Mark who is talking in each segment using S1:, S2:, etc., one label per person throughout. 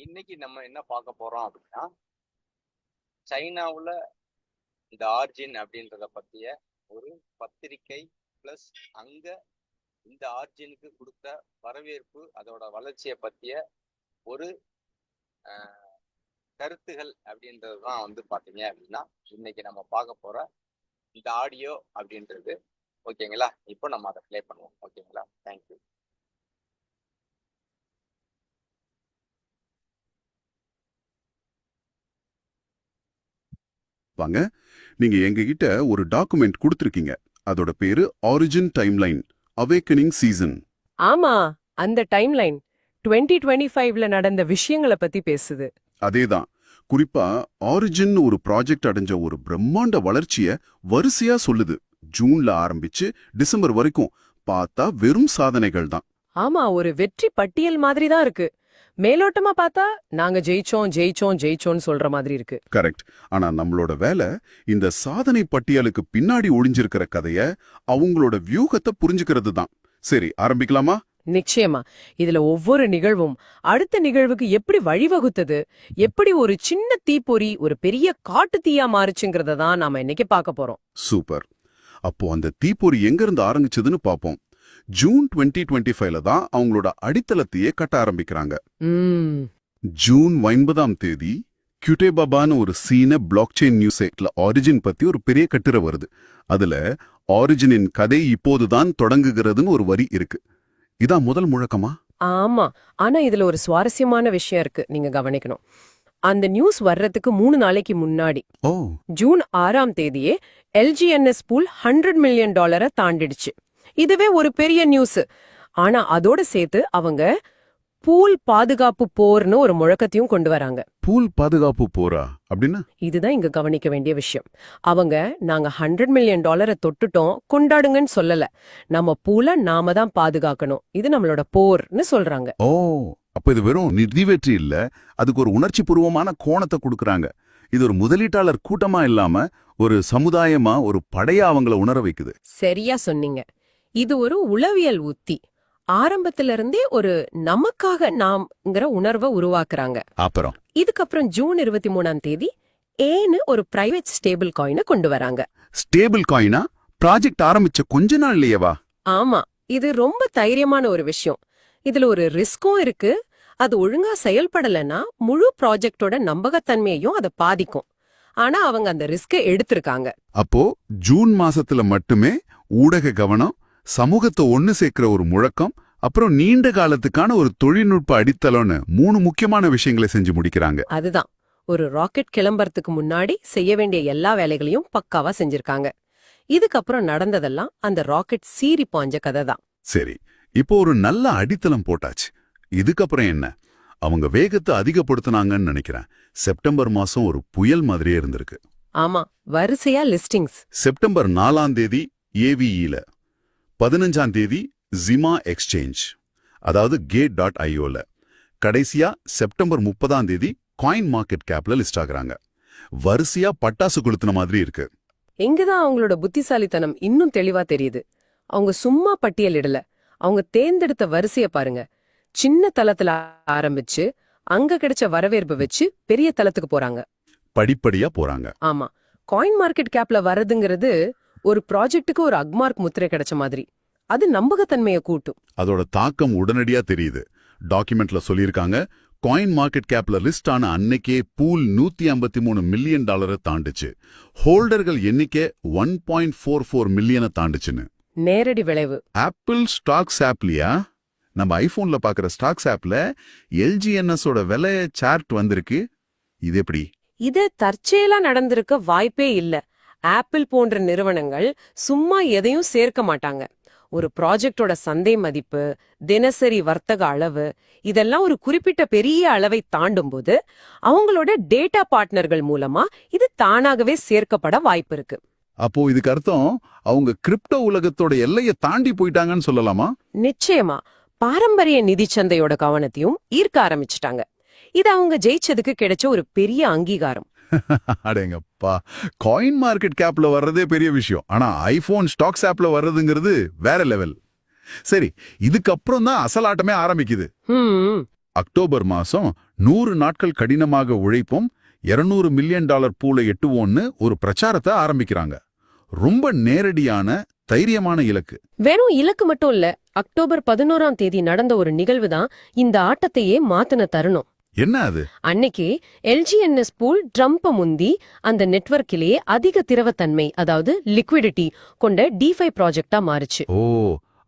S1: இன்னைக்கு நம்ம என்ன பார்க்க போறோம் அப்படின்னா, சைனாவுல இந்த ஆர்ஜின் அப்படின்றத பத்திய ஒரு பத்திரிகை பிளஸ் அங்க இந்த ஆர்ஜினுக்கு கொடுத்த வரவேற்பு, அதோட வளர்ச்சியை பத்திய ஒரு கருத்துகள் அப்படின்றதுதான் பாத்தீங்க அப்படின்னா இன்னைக்கு நம்ம பார்க்க போற இந்த ஆடியோ அப்படின்றது. ஓகேங்களா? இப்போ நம்ம அதை ப்ளே பண்ணுவோம். ஓகேங்களா? தேங்க்யூ.
S2: வாங்க, நீங்க எங்ககிட்ட ஒரு டாக்குமெண்ட் கொடுத்திருக்கீங்க. அதோட பேரு ஆரிஜின் டைம்லைன் அவேக்கனிங் சீசன்.
S3: ஆமா, அந்த டைம்லைன் 2025ல நடந்த விஷயங்களை பத்தி பேசுது.
S2: அதேதான். குறிப்பா ஆரிஜின் ஒரு ப்ராஜெக்ட் அடைஞ்ச ஒரு பிரம்மாண்ட வளர்ச்சிய வரிசையா சொல்லுது. ஜூன்ல ஆரம்பிச்சு டிசம்பர் வரைக்கும் பார்த்தா வெறும் சாதனைகள் தான்.
S3: ஆமா, ஒரு வெற்றி பட்டியல் மாதிரி தான் இருக்கு. மேலோட்டமா பார்த்தா நாங்க ஜெயிச்சோம் ஜெயிச்சோம் ஜெயிச்சோம்னு சொல்ற மாதிரி இருக்கு.
S2: கரெக்ட். ஆனா நம்மளோட வேலை இந்த சாதனை பட்டியலுக்கு பின்னாடி ஒளிஞ்சிருக்கிற கதைய, அவங்களோட வியூகத்தை புரிஞ்சுக்கிறது தான். சரி, ஆரம்பிக்கலாமா?
S3: நிச்சயமா. இதுல ஒவ்வொரு நிகழ்வும் அடுத்த நிகழ்வுக்கு எப்படி வழிவகுத்தது, எப்படி ஒரு சின்ன தீப்பொறி ஒரு பெரிய காட்டு தீயா மாறுச்சுங்கிறத தான் நாம இன்னைக்கு பார்க்க போறோம்.
S2: சூப்பர். அப்போ அந்த தீப்பொறி எங்க இருந்து ஆரம்பிச்சதுன்னு பாப்போம். ஜூன் 2025ல தான் அவங்களோட அடித்தளத்தையே கட்ட ஆரம்பிக்கிறாங்க. ஜூன் 9ஆம் தேதி கியூட்டேபாபான்னு ஒரு சீன பிளாக்செயின் நியூஸ் சைட்ல ஆரிஜின் பத்தி ஒரு பெரிய கட்டுரை வருது. அதுல ஆரிஜினின் கதை இப்போதுதான் தொடங்குகிறதுன்னு ஒரு வரி இருக்கு. இதான் முதல் முழக்கமா?
S3: ஆமா. ஆனா இதுல ஒரு சுவாரஸ்யமான விஷயம் இருக்கு, நீங்க கவனிக்கணும். அந்த நியூஸ் வர்றதுக்கு 3 நாளைக்கு முன்னாடி ஜூன் 6ஆம் தேதியே எல்ஜிஎன்எஸ் பூல் $100 மில்லியன் தாண்டிடுச்சு. இதுவே ஒரு பெரிய நியூஸ். ஆனா அதோட சேர்த்து அவங்க பூல் பாதுகாப்பு போர்னு ஒரு முழக்கத்தையும் கொண்டு வராங்க.
S2: பூல் பாதுகாப்பு போரா அப்படின்னா?
S3: இதுதான் இங்க கவனிக்க வேண்டிய விஷயம். அவங்க நாங்க $100 மில்லியன் தொட்டுட்டோம் கொண்டாடுங்கன்னு சொல்லல. நம்ம பூல நாம தான் பாதுகாக்கணும், இது நம்மளோட போர்னு சொல்றாங்க.
S2: ஓ, அப்ப இது வெறும் நிதி வெற்றி இல்ல, அதுக்கு ஒரு உணர்ச்சி பூர்வமான கோணத்தை கொடுக்கறாங்க. இது ஒரு முதலீட்டாளர் கூட்டமா இல்லாம ஒரு சமுதாயமா, ஒரு படையா அவங்கள உணர வைக்குது.
S3: சரியா சொன்னீங்க. இது ஒரு உளவியல் உத்தி. ஆரம்பத்துல இருந்தே ஒரு நமக்காக நாம்ங்கிற உணர்வை உருவாக்குறாங்க.
S2: அப்புறம்
S3: இதுக்கப்புறம் ஜூன் 23ஆம் தேதி ஏன்னு ஒரு பிரைவேட் ஸ்டேபிள் காயினை கொண்டு வராங்க.
S2: ஸ்டேபிள் காயினா? ப்ராஜெக்ட் ஆரம்பிச்ச கொஞ்ச நாள்லயேவா?
S3: ஆமா, இது ரொம்ப தைரியமான ஒரு விஷயம். இதுல ஒரு ரிஸ்கும் இருக்கு. அது ஒழுங்கா செயல்படலைன்னா முழு ப்ராஜெக்டோட நம்பகத்தன்மையையும் அதை பாதிக்கும். ஆனா அவங்க அந்த ரிஸ்கை எடுத்திருக்காங்க.
S2: அப்போ ஜூன் மாசத்துல மட்டுமே ஊடக கவனம், சமூகத்தை ஒன்னு சேர்க்கிற ஒரு முழக்கம், அப்புறம் நீண்ட காலத்துக்கான ஒரு தொழில்நுட்ப அடித்தளம்னு 3 முக்கியமான விஷயங்களை செஞ்சு முடிக்கிறாங்க.
S3: அதுதான், ஒரு ராக்கெட் கிளம்புறதுக்கு முன்னாடி செய்ய வேண்டிய எல்லா வேலைகளையும் பக்காவா செஞ்சிருக்காங்க. இதுக்கப்புறம் நடந்ததெல்லாம் அந்த ராக்கெட் சீறி பாஞ்ச கதை தான்.
S2: சரி, இப்போ ஒரு நல்ல அடித்தளம் போட்டாச்சு. இதுக்கப்புறம் என்ன? அவங்க வேகத்தை அதிகப்படுத்தினாங்கன்னு நினைக்கிறேன். செப்டம்பர் மாசம் ஒரு புயல் மாதிரியே இருந்திருக்கு.
S3: ஆமா, வரிசையா லிஸ்டிங்ஸ்.
S2: செப்டம்பர் 4ஆம் தேதி ஏவிஇல, 15ஆம் தேதி ஜிமா எக்ஸ்சேஞ்ச், அதாவது gate.ioல, கடைசியா செப்டம்பர் 30ஆம் தேதி காயின் மார்க்கெட் கேப்ல லிஸ்ட் ஆகுறாங்க. வரிசையா பட்டாசு கொளுத்தின மாதிரி இருக்கு.
S3: இங்கதான் அவங்களோட புத்திசாலித்தனம் இன்னும் தெளிவா தெரியுது. அவங்க சும்மா பட்டியலிடல, அவங்க தேர்ந்தெடுத்த வரிசைய பாருங்க. சின்ன தளத்துல ஆரம்பிச்சு அங்க கிடைச்ச வரவேற்பு வச்சு பெரிய தளத்துக்கு போறாங்க.
S2: படிப்படியா போறாங்க.
S3: ஆமா, காயின் மார்க்கெட் கேப்ல வரதுங்கிறது ஒரு ப்ராஜெக்ட்டுக்கு ஒரு அக்மார்க் முத்திரை கிடைச்ச மாதிரி. அது நம்பகத்தன்மையை கூட்டும்.
S2: அதோட தாக்கம் உடனடியா தெரியுது. டாக்குமெண்ட்ல சொல்லியிருக்காங்க, காயின் மார்க்கெட் கேப்ல லிஸ்ட் ஆன அன்னைக்கே பூல் $153 மில்லியன் தாண்டுச்சு. ஹோல்டர்கள் எண்ணிக்கை 1.44 மில்லியனை தாண்டுச்சுன்னு.
S3: நேரடி விளைவு.
S2: ஆப்பிள் ஸ்டாக்ஸ் ஆப்லயா? நம்ம ஐபோன்ல பாக்குற ஸ்டாக்ஸ் ஆப்ல எல்ஜிஎன்எஸ் ஓட விலை சார்ட் வந்திருக்கு. இது எப்படி?
S3: இது தற்செயலா நடந்திருக்க வாய்ப்பே இல்ல. ஆப்பிள் போன்ற நிறுவனங்கள் சும்மா எதையும் சேர்க்க மாட்டாங்க. ஒரு ப்ராஜெக்டோட சந்தை மதிப்பு, தினசரி வர்த்தக அளவு, இதெல்லாம் ஒரு குறிப்பிட்ட பெரிய அளவை தாண்டும் போது அவங்களோட டேட்டா பார்ட்னர்கள் மூலமா இது தானாகவே சேர்க்கப்பட வாய்ப்பு இருக்கு.
S2: அப்போ இதுக்கு அர்த்தம் அவங்க கிரிப்டோ உலகத்தோட எல்லையை தாண்டி போயிட்டாங்கன்னு சொல்லலாமா?
S3: நிச்சயமா. பாரம்பரிய நிதி சந்தையோட கவனத்தையும் ஈர்க்க ஆரம்பிச்சிட்டாங்க. இது அவங்க ஜெயிச்சதுக்கு கிடைச்ச ஒரு பெரிய அங்கீகாரம்.
S2: அடேங்கப்பா, காயின் மார்க்கெட் கேப்ல வர்றதே பெரிய விஷயம். ஆனா ஐபோன் ஸ்டாக்ஸ் ஆப்ல வர்றதுங்கிறது வேற லெவல். சரி, இதுக்கப்புறம் தான் அசல் ஆட்டமே ஆரம்பிக்குது. அக்டோபர் மாசம் 100 நாட்கள் கடினமாக உழைப்போம், $200 மில்லியன் பூலை எட்டுவோன்னு ஒரு பிரச்சாரத்தை ஆரம்பிக்கிறாங்க. ரொம்ப நேரடியான தைரியமான இலக்கு.
S3: வெறும் இலக்கு மட்டும் இல்ல, அக்டோபர் 11ஆம் தேதி நடந்த ஒரு நிகழ்வு தான் இந்த ஆட்டத்தையே மாத்தின தருணம்.
S2: என்ன அது?
S3: அன்னைக்கு எல்ஜிஎன்எஸ் பூல் ட்ரம்ப முந்தி அந்த நெட்வொர்க்கிலேயே அதிக திரவத்தன்மை, அதாவது லிக்விடிட்டி கொண்ட டிஃபை ப்ராஜெக்டா மாறுச்சு.
S2: ஓ,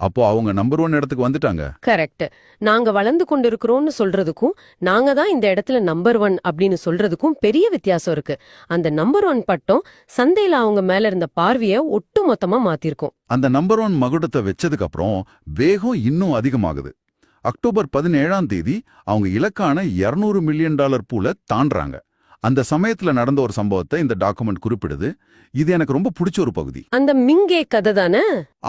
S2: அப்போ அவங்க நம்பர் 1 இடத்துக்கு வந்துட்டாங்க.
S3: கரெக்ட். நாங்க வளர்ந்து கொண்டிருக்கிறோம்னு சொல்றதுக்கும் நாங்க தான் இந்த இடத்துல நம்பர் 1 அப்படின்னு சொல்றதுக்கும் பெரிய வித்தியாசம் இருக்கு. அந்த நம்பர் 1 பட்டம் சந்தையில அவங்க மேல இருந்த பார்வைய ஒட்டு மொத்தமா மாத்திருக்கும்.
S2: அந்த நம்பர் 1 மகுடத்தை வச்சதுக்கு அப்புறம் வேகம் இன்னும் அதிகமாகுது. அக்டோபர் 17ஆம் தேதி அவங்க இலக்கான $200 மில்லியன் பூல தாண்டாங்க. அந்த சமயத்துல நடந்த ஒரு சம்பவத்தை இந்த டாக்குமெண்ட் குறிப்பிடுது. இது எனக்கு ரொம்ப பிடிச்ச ஒரு பகுதி.
S3: அந்த மிங்கே கதை தானே?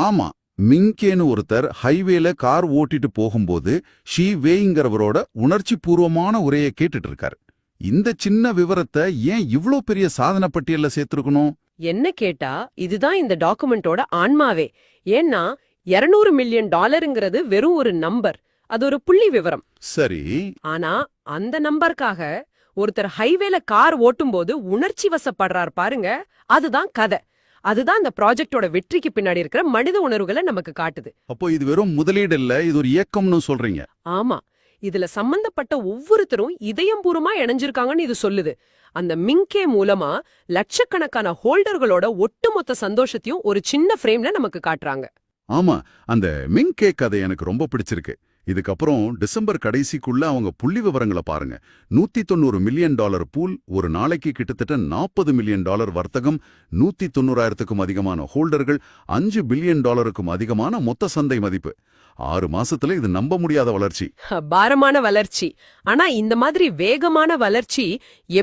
S2: ஆமா, மிங்கேன்னு ஒருத்தர் ஹைவேல கார் ஓட்டிட்டு போகும்போது ஷீ வேங்கிறவரோட உணர்ச்சி பூர்வமான உரையை கேட்டுட்டு இருக்காரு. இந்த சின்ன விவரத்தை ஏன் இவ்ளோ பெரிய சாதனை பட்டியல்ல சேர்த்திருக்கணும்?
S3: என்ன கேட்டா, இதுதான் இந்த டாக்குமெண்டோட ஆன்மாவே. ஏன்னா $200 மில்லியன் வெறும் ஒரு நம்பர், அது ஒரு புள்ளி விவரம்.
S2: சரி,
S3: ஆனா அந்த நம்பருக்காக ஒருத்தர் ஹைவேல கார் ஓட்டும்போது உணர்ச்சி வசப்படுறார் பாருங்க, அதுதான் கதை. அதுதான் இந்த ப்ராஜெக்டோட வெற்றிக்கு பின்னாடி இருக்கிற மனித உணர்வுகளை நமக்கு காட்டுது.
S2: அப்போ இது வெறும் முதலீடு இல்ல, இது ஒரு இயக்கம்னு சொல்றீங்க?
S3: ஆமா, இதுல சம்பந்தப்பட்ட ஒவ்வொருத்தரும் இதயம்பூர்வமா இணைஞ்சிருக்காங்கன்னு இது சொல்லுது. அந்த மிங்கே மூலமா லட்சக்கணக்கான ஹோல்டர்களோட ஒட்டுமொத்த சந்தோஷத்தையும் ஒரு சின்ன ஃப்ரேம்ல நமக்கு காட்டுறாங்க.
S2: ஆமா, அந்த மிங்கே கதை எனக்கு ரொம்ப பிடிச்சிருக்கு. இதுக்கப்புறம் டிசம்பர் கடைசிக்குள்ள அவங்க புள்ளி விவரங்களை பாருங்க. $190 மில்லியன் பூல், ஒரு நாளைக்கு கிட்டத்தட்ட $40 மில்லியன் வர்த்தகம், 190,000க்கும் அதிகமான ஹோல்டர்கள், $5 பில்லியன் அதிகமான மொத்த சந்தை மதிப்பு. 6 மாசத்துல இது நம்ப முடியாத வளர்ச்சி.
S3: பாரமான வளர்ச்சி. ஆனா இந்த மாதிரி வேகமான வளர்ச்சி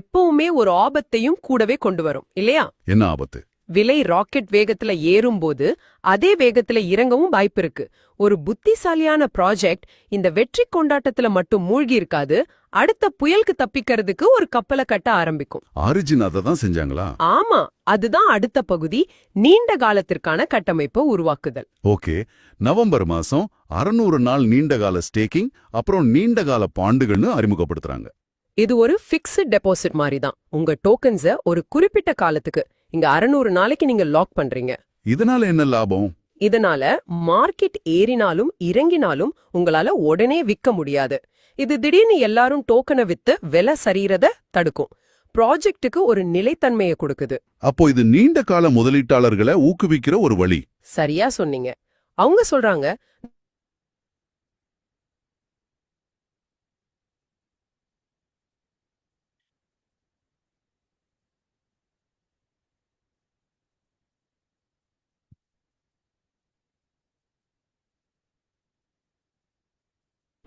S3: எப்பவுமே ஒரு ஆபத்தையும் கூடவே கொண்டு வரும் இல்லையா?
S2: என்ன ஆபத்து?
S3: விலை ராக்கெட் வேகத்துல ஏறும்போது அதே வேகத்துல இறங்கவும் வாய்ப்பு இருக்கு. ஒரு புத்திசாலியான ப்ராஜெக்ட் இந்த வெற்றி கொண்டாட்டத்துல மட்டும் மூழ்கி இருக்காது, அடுத்த புயலுக்கு தப்பிக்கிறதுக்கு ஒரு கப்பலை கட்ட ஆரம்பிக்கும்.
S2: ஆரிஜின் அதை தான் செஞ்சாங்களா?
S3: ஆமா, அதுதான் அடுத்த பகுதி, நீண்ட காலத்திற்கான கட்டமைப்பை உருவாக்குதல்.
S2: ஓகே, நவம்பர் மாசம் 600 நாள் நீண்டகால ஸ்டேக்கிங், அப்புறம் நீண்டகால பாண்டுகள்னு அறிமுகப்படுத்துறாங்க.
S3: இது ஒரு ஃபிக்ஸ்ட் டெபாசிட் மாதிரி தான். உங்க டோக்கன்ஸ ஒரு குறிப்பிட்ட காலத்துக்கு, இங்க 600 நாளைக்கு நீங்க லாக் பண்றீங்க.
S2: இதனால என்ன லாபம்?
S3: இதனால மார்க்கெட் ஏறினாலும் இறங்கினாலும் உங்களால உடனே விற்க முடியாது. இது திடீர்னு எல்லாரும் டோக்கனை வித்து விலை சரியறத தடுக்கும். ப்ராஜெக்ட்டுக்கு ஒரு நிலைத்தன்மையை கொடுக்குது.
S2: அப்போ இது நீண்ட கால முதலீட்டாளர்களை ஊக்குவிக்கிற ஒரு வழி.
S3: சரியா சொன்னீங்க. அவங்க சொல்றாங்க,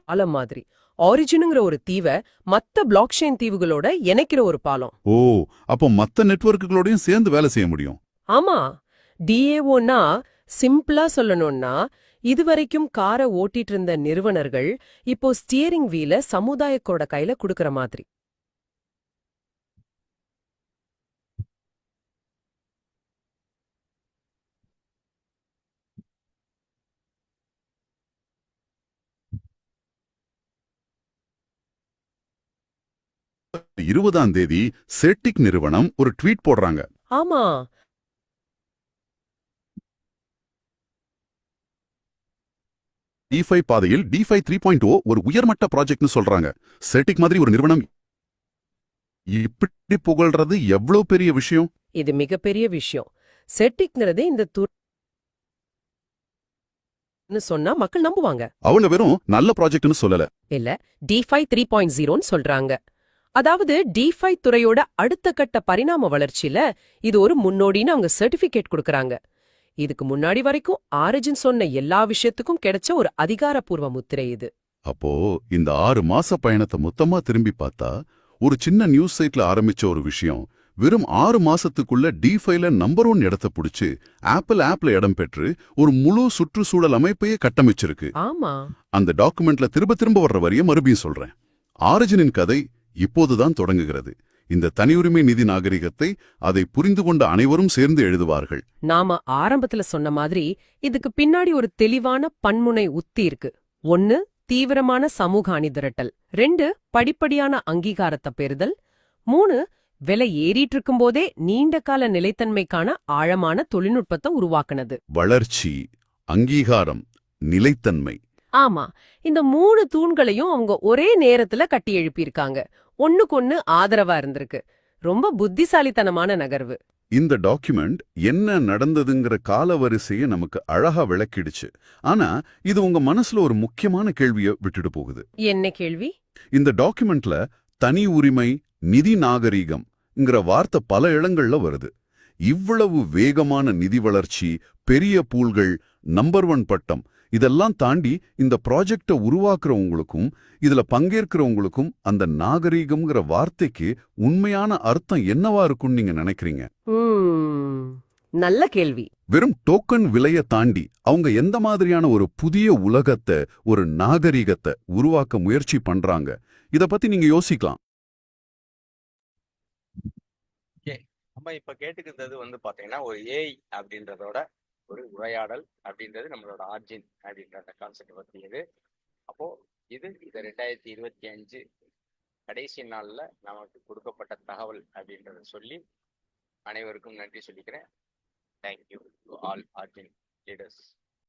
S3: பாலம் மாதிரி. ஆரிஜினுங்கிற ஒரு தீவை மத்த பிளாக் செயின் தீவுகளோட இணைக்கிற ஒரு பாலம்.
S2: ஓ, அப்போ மத்த நெட்வொர்க்குகளோடையும் சேர்ந்து வேலை செய்ய முடியும்.
S3: ஆமா, டிஏஓன்னா சிம்பிளா சொல்லணும்னா, இதுவரைக்கும் காரை ஓட்டிட்டு இருந்த நிறுவனர்கள் இப்போ ஸ்டியரிங் வீல சமுதாயத்தோட கையில குடுக்கற மாதிரி.
S2: ஜூன் 20ஆம் தேதி செட்டிக் நிறுவனம் ஒரு ட்வீட் போடுறாங்க.
S3: ஆமா,
S2: டிஃபை பாதையில் டிஃபை 3.0 ஒரு உயர்மட்ட ப்ராஜெக்ட்னு சொல்றாங்க. செட்டிக் மாதிரி ஒரு நிறுவனம் இப்படி புகழ்றது எவ்வளவு பெரிய விஷயம்.
S3: இது மிகப்பெரிய விஷயம். செட்டிக்ங்கிறது இந்த சொன்னா மக்கள் நம்புவாங்க.
S2: அவங்க வெறும் நல்ல ப்ராஜெக்ட்னு சொல்லல,
S3: இல்ல, டிஃபை 3.0ன்னு சொல்றாங்க. அதாவது டிஃபை துறையோட அடுத்த கட்ட பரிணாம வளர்ச்சியில இது ஒரு முன்னோடின்னு அவங்க சர்டிபிகேட் கொடுக்கறாங்க. இதுக்கு முன்னாடி வரைக்கும் ஆரிஜின் சொன்ன எல்லா விஷயத்துக்கும் கிடைச்ச ஒரு அதிகாரப்பூர்வ முத்திரை இது.
S2: அப்போ இந்த 6 மாச பயணத்தை மொத்தமா திரும்பி பார்த்தா, ஒரு சின்ன நியூஸ் சைட்ல ஆரம்பிச்ச ஒரு விஷயம் வெறும் 6 மாசத்துக்குள்ள டிஃபைல நம்பர் 1 இடத்தை பிடிச்சு ஆப்ல இடம் பெற்று ஒரு முழு சுற்றுச்சூழல் அமைப்பையே கட்டமைச்சிருக்கு.
S3: ஆமா,
S2: அந்த டாக்குமெண்ட்ல திரும்ப வர்ற வரிய மறுபடியும் சொல்றேன். ஆரிஜினின் கதை இப்போதுதான் தொடங்குகிறது. இந்த தனியுரிமை நிதி நாகரிகத்தை அதை புரிந்து கொண்ட அனைவரும் சேர்ந்து எழுதுவார்கள்.
S3: நாம ஆரம்பத்துல சொன்ன மாதிரி இதுக்கு பின்னாடி ஒரு தெளிவான பன்முனை உத்தி இருக்கு. ஒன்னு, தீவிரமான சமூக அணிதிரட்டல். 2 படிப்படியான அங்கீகாரத்தை பெறுதல். 3 விலை ஏறிட்டு இருக்கும்போதே நீண்ட கால நிலைத்தன்மைக்கான ஆழமான தொழில்நுட்பத்தை உருவாக்குனது.
S2: வளர்ச்சி, அங்கீகாரம், நிலைத்தன்மை.
S3: ஆமா, இந்த 3 தூண்களையும் அவங்க ஒரே நேரத்துல கட்டி எழுப்பியிருக்காங்க. ஒண்ணுக்கொண்ணு ஆதரவா இருந்திருக்கு. ரொம்ப புத்திசாலித்தனமான நகர்வு.
S2: இந்த டாக்குமெண்ட் என்ன நடந்ததுங்கிற காலவரிசையை நமக்கு அழகா விளக்கிடுச்சு. ஆனா இது உங்க மனசுல ஒரு முக்கியமான கேள்விய விட்டுட்டு போகுது.
S3: என்ன கேள்வி?
S2: இந்த டாக்குமெண்ட்ல தனி உரிமை, நிதி நாகரீகம்ங்கிற வார்த்தை பல இடங்கள்ல வருது. இவ்வளவு வேகமான நிதி வளர்ச்சி, பெரிய பூல்கள், நம்பர் 1 பட்டம், இதெல்லாம் தாண்டி இந்த ப்ராஜெக்டை உருவாக்குறவங்களுக்கும் இதுல பங்கேற்கிறவங்களுக்கும் அந்த நாகரீகம்ங்கிற வார்த்தைக்கு உண்மையான அர்த்தம் என்னவா இருக்கும்னு நீங்க நினைக்கிறீங்க?
S3: நல்ல கேள்வி.
S2: வெறும் டோக்கன் விலைய தாண்டி அவங்க எந்த மாதிரியான ஒரு புதிய உலகத்தை, ஒரு நாகரீகத்தை உருவாக்க முயற்சி பண்றாங்க, இத பத்தி நீங்க யோசிக்கலாம்.
S1: நம்ம இப்ப கேட்டுக்கிறது வந்து பாத்தீங்கன்னா ஒரு ஏஐ அப்படின்றதோட ஒரு உரையாடல் அப்படின்றது நம்மளோட ஆர்ஜின் அப்படின்ற அந்த கான்செப்ட் பத்தியது. அப்போ இது 2025 கடைசி நாள்ல நமக்கு கொடுக்கப்பட்ட தகவல் அப்படின்றத சொல்லி அனைவருக்கும் நன்றி சொல்லிக்கிறேன். Thank you to all origin leaders.